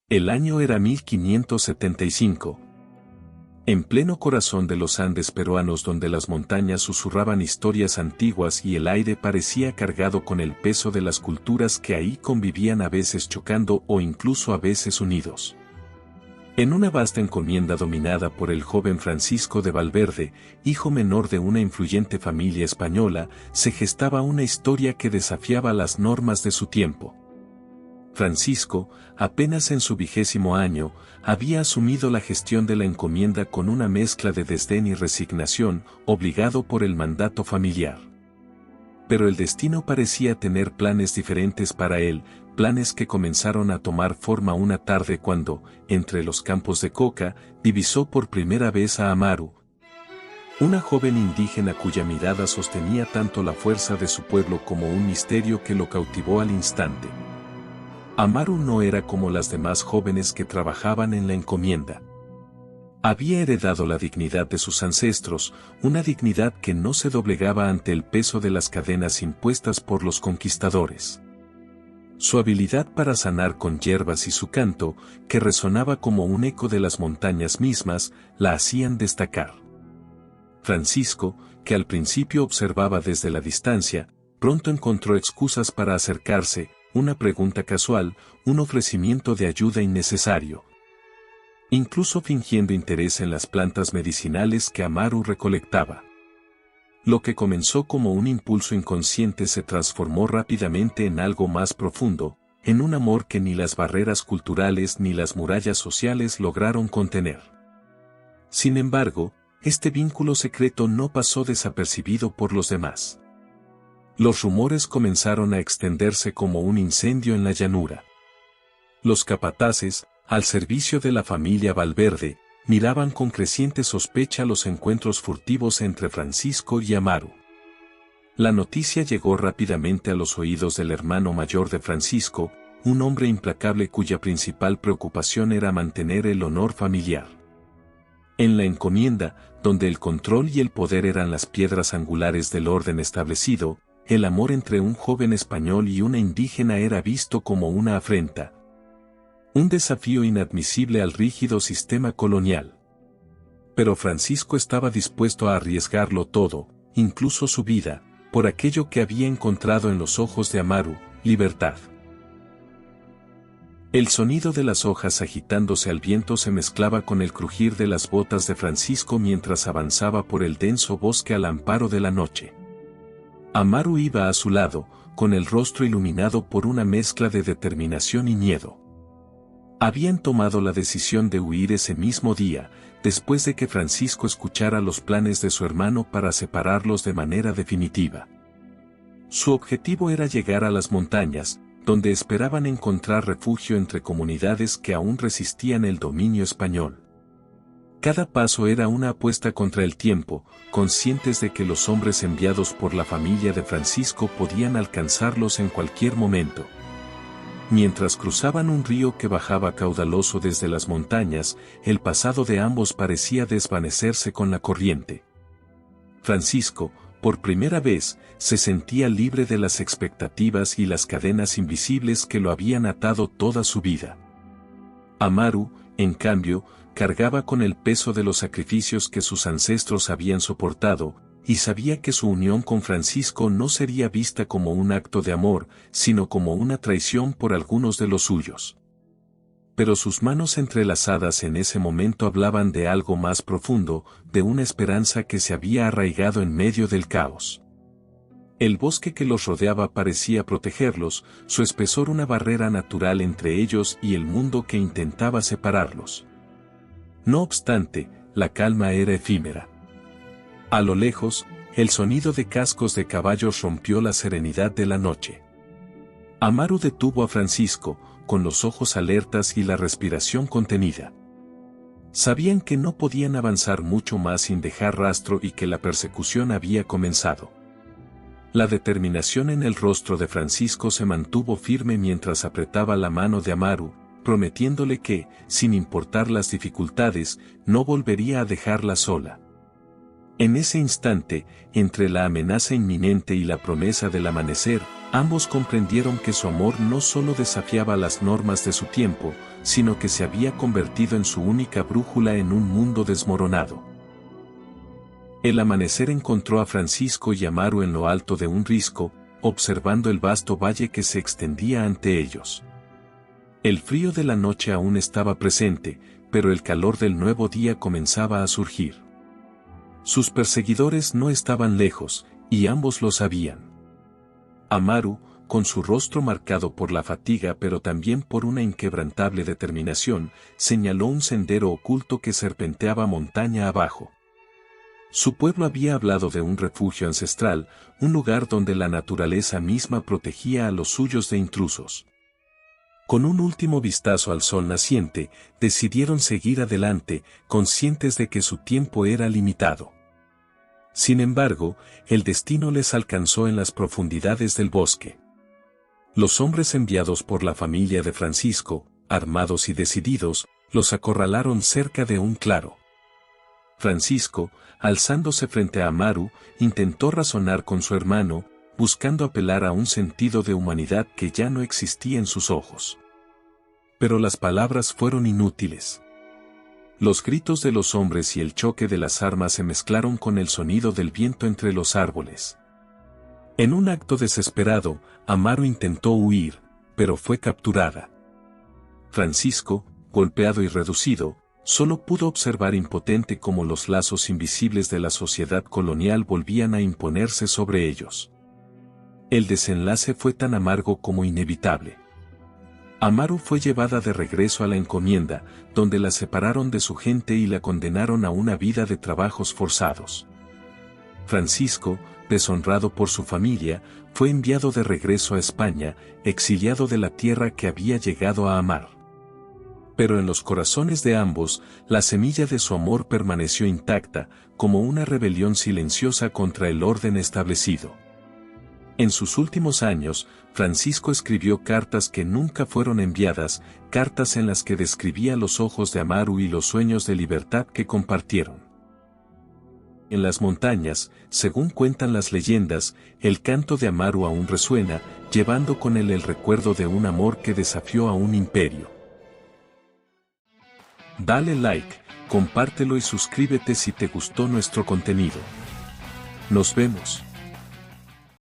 El año era 1575. En pleno corazón de los Andes peruanos, donde las montañas susurraban historias antiguas y el aire parecía cargado con el peso de las culturas que ahí convivían, a veces chocando o incluso a veces unidos. En una vasta encomienda dominada por el joven Francisco de Valverde, hijo menor de una influyente familia española, se gestaba una historia que desafiaba las normas de su tiempo. Francisco, apenas en su 20º año, había asumido la gestión de la encomienda con una mezcla de desdén y resignación, obligado por el mandato familiar. Pero el destino parecía tener planes diferentes para él, planes que comenzaron a tomar forma una tarde cuando, entre los campos de coca, divisó por primera vez a Amaru, una joven indígena cuya mirada sostenía tanto la fuerza de su pueblo como un misterio que lo cautivó al instante. Amaru no era como las demás jóvenes que trabajaban en la encomienda. Había heredado la dignidad de sus ancestros, una dignidad que no se doblegaba ante el peso de las cadenas impuestas por los conquistadores. Su habilidad para sanar con hierbas y su canto, que resonaba como un eco de las montañas mismas, la hacían destacar. Francisco, que al principio observaba desde la distancia, pronto encontró excusas para acercarse, una pregunta casual, un ofrecimiento de ayuda innecesario. Incluso fingiendo interés en las plantas medicinales que Amaru recolectaba. Lo que comenzó como un impulso inconsciente se transformó rápidamente en algo más profundo, en un amor que ni las barreras culturales ni las murallas sociales lograron contener. Sin embargo, este vínculo secreto no pasó desapercibido por los demás. Los rumores comenzaron a extenderse como un incendio en la llanura. Los capataces, al servicio de la familia Valverde, miraban con creciente sospecha los encuentros furtivos entre Francisco y Amaru. La noticia llegó rápidamente a los oídos del hermano mayor de Francisco, un hombre implacable cuya principal preocupación era mantener el honor familiar. En la encomienda, donde el control y el poder eran las piedras angulares del orden establecido, el amor entre un joven español y una indígena era visto como una afrenta. Un desafío inadmisible al rígido sistema colonial. Pero Francisco estaba dispuesto a arriesgarlo todo, incluso su vida, por aquello que había encontrado en los ojos de Amaru, libertad. El sonido de las hojas agitándose al viento se mezclaba con el crujir de las botas de Francisco mientras avanzaba por el denso bosque al amparo de la noche. Amaru iba a su lado, con el rostro iluminado por una mezcla de determinación y miedo. Habían tomado la decisión de huir ese mismo día, después de que Francisco escuchara los planes de su hermano para separarlos de manera definitiva. Su objetivo era llegar a las montañas, donde esperaban encontrar refugio entre comunidades que aún resistían el dominio español. Cada paso era una apuesta contra el tiempo, conscientes de que los hombres enviados por la familia de Francisco podían alcanzarlos en cualquier momento. Mientras cruzaban un río que bajaba caudaloso desde las montañas, el pasado de ambos parecía desvanecerse con la corriente. Francisco, por primera vez, se sentía libre de las expectativas y las cadenas invisibles que lo habían atado toda su vida. Amaru, en cambio, cargaba con el peso de los sacrificios que sus ancestros habían soportado, y sabía que su unión con Francisco no sería vista como un acto de amor, sino como una traición por algunos de los suyos. Pero sus manos entrelazadas en ese momento hablaban de algo más profundo, de una esperanza que se había arraigado en medio del caos. El bosque que los rodeaba parecía protegerlos, su espesor una barrera natural entre ellos y el mundo que intentaba separarlos. No obstante, la calma era efímera. A lo lejos, el sonido de cascos de caballos rompió la serenidad de la noche. Amaru detuvo a Francisco, con los ojos alertas y la respiración contenida. Sabían que no podían avanzar mucho más sin dejar rastro y que la persecución había comenzado. La determinación en el rostro de Francisco se mantuvo firme mientras apretaba la mano de Amaru, prometiéndole que, sin importar las dificultades, no volvería a dejarla sola. En ese instante, entre la amenaza inminente y la promesa del amanecer, ambos comprendieron que su amor no solo desafiaba las normas de su tiempo, sino que se había convertido en su única brújula en un mundo desmoronado. El amanecer encontró a Francisco y a Maru en lo alto de un risco, observando el vasto valle que se extendía ante ellos. El frío de la noche aún estaba presente, pero el calor del nuevo día comenzaba a surgir. Sus perseguidores no estaban lejos, y ambos lo sabían. Amaru, con su rostro marcado por la fatiga pero también por una inquebrantable determinación, señaló un sendero oculto que serpenteaba montaña abajo. Su pueblo había hablado de un refugio ancestral, un lugar donde la naturaleza misma protegía a los suyos de intrusos. Con un último vistazo al sol naciente, decidieron seguir adelante, conscientes de que su tiempo era limitado. Sin embargo, el destino les alcanzó en las profundidades del bosque. Los hombres enviados por la familia de Francisco, armados y decididos, los acorralaron cerca de un claro. Francisco, alzándose frente a Amaru, intentó razonar con su hermano, buscando apelar a un sentido de humanidad que ya no existía en sus ojos. Pero las palabras fueron inútiles. Los gritos de los hombres y el choque de las armas se mezclaron con el sonido del viento entre los árboles. En un acto desesperado, Amaru intentó huir, pero fue capturada. Francisco, golpeado y reducido, solo pudo observar impotente cómo los lazos invisibles de la sociedad colonial volvían a imponerse sobre ellos. El desenlace fue tan amargo como inevitable. Amaru fue llevada de regreso a la encomienda, donde la separaron de su gente y la condenaron a una vida de trabajos forzados. Francisco, deshonrado por su familia, fue enviado de regreso a España, exiliado de la tierra que había llegado a amar. Pero en los corazones de ambos, la semilla de su amor permaneció intacta, como una rebelión silenciosa contra el orden establecido. En sus últimos años, Francisco escribió cartas que nunca fueron enviadas, cartas en las que describía los ojos de Amaru y los sueños de libertad que compartieron. En las montañas, según cuentan las leyendas, el canto de Amaru aún resuena, llevando con él el recuerdo de un amor que desafió a un imperio. Dale like, compártelo y suscríbete si te gustó nuestro contenido. Nos vemos.